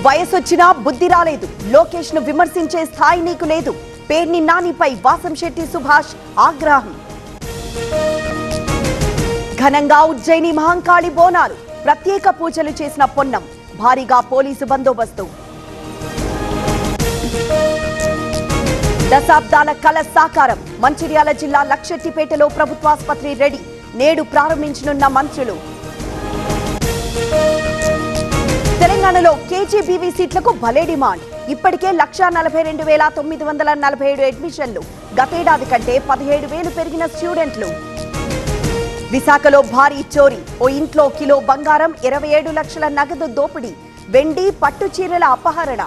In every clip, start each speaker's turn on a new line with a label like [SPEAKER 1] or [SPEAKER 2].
[SPEAKER 1] వయసొచ్చినా బుద్ధి రాలేదు. లోకేష్ ను విమర్శించే స్థాయి నీకు లేదు. పేర్ని నానిపై వాసంశెట్టి సుభాష్ ఆగ్రహం. ఘనంగా ఉజ్జయిని మహంకాళి బోనాలు. ప్రత్యేక పూజలు చేసిన పొన్నం. భారీగా పోలీసు బందోబస్తు. దశాబ్దాల కల సాకారం. మంచిర్యాల జిల్లా లక్షెట్టిపేటలో ప్రభుత్వాసుపత్రి రెడీ. నేడు ప్రారంభించనున్న మంత్రులు. తెలంగాణలో కేజీబీవీ సీట్లకు భలే డిమాండ్. ఇప్పటికే 1,42,947 అడ్మిషన్లు. గతేడాది కంటే 17,000 పెరిగిన స్టూడెంట్లు. విశాఖలో భారీ చోరీ. ఓ ఇంట్లో కిలో బంగారం, 27 లక్షల నగదు దోపిడీ. వెండి, పట్టు చీరల అపహరణ.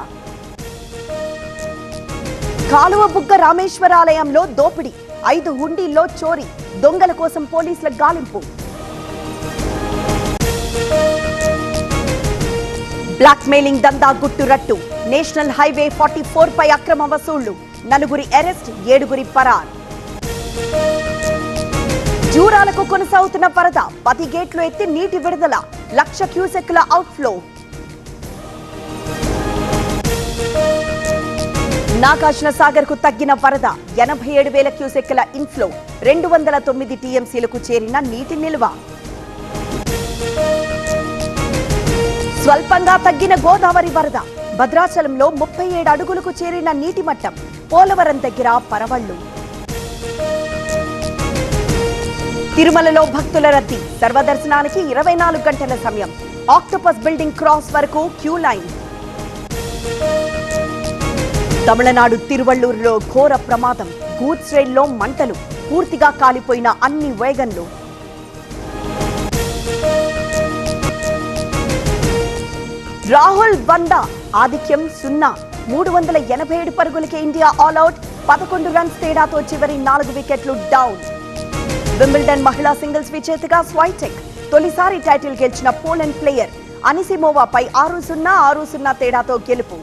[SPEAKER 1] కాలువ బుగ్గ రామేశ్వరాలయంలో దోపిడీ. 5 హుండీల్లో చోరీ. దొంగల కోసం పోలీసుల గాలింపు. బ్లాక్ మెయిలింగ్ దందా గుట్టు రట్టు. నేషనల్ హైవే 44 పై అక్రమ వసూళ్లు. 4 అరెస్ట్, 7 పరార్. జూరాలకు కొనసాగుతున్న వరద. 10 గేట్లు ఎత్తి నీటి విడుదల. 1,00,000 క్యూసెక్ల అవుట్ఫ్లో. నాగార్జున సాగర్ కు తగ్గిన వరద. 87,000 క్యూసెక్ల ఇన్ఫ్లో. 209 టీఎంసీలకు చేరిన నీటి నిల్వ. స్వల్పంగా తగ్గిన గోదావరి వరద. భద్రాచలంలో 37 అడుగులకు చేరిన నీటి మట్టం. పోలవరం దగ్గర పరవళ్లు. తిరుమలలో భక్తుల రద్దీ. సర్వదర్శనానికి 24 గంటల సమయం. ఆక్టోపస్ బిల్డింగ్ క్రాస్ వరకు క్యూ లైన్. తమిళనాడు తిరువళ్లూరులో ఘోర ప్రమాదం. గూడ్స్ రైల్లో మంటలు. పూర్తిగా కాలిపోయిన అన్ని వేగన్లు. రాహుల్ 100, ఆధిక్యం 0. 387 పరుగులకే ఇండియా ఆల్అౌట్. 11 రన్స్ తేడాతో చివరి 4 వికెట్లు డౌన్. వింబిల్డన్ మహిళా సింగిల్స్ విజేతగా స్వైటెక్. తొలిసారి టైటిల్ గెలిచిన పోలాండ్ ప్లేయర్ అనిసిమోవాపై 6-0 తేడాతో గెలుపు.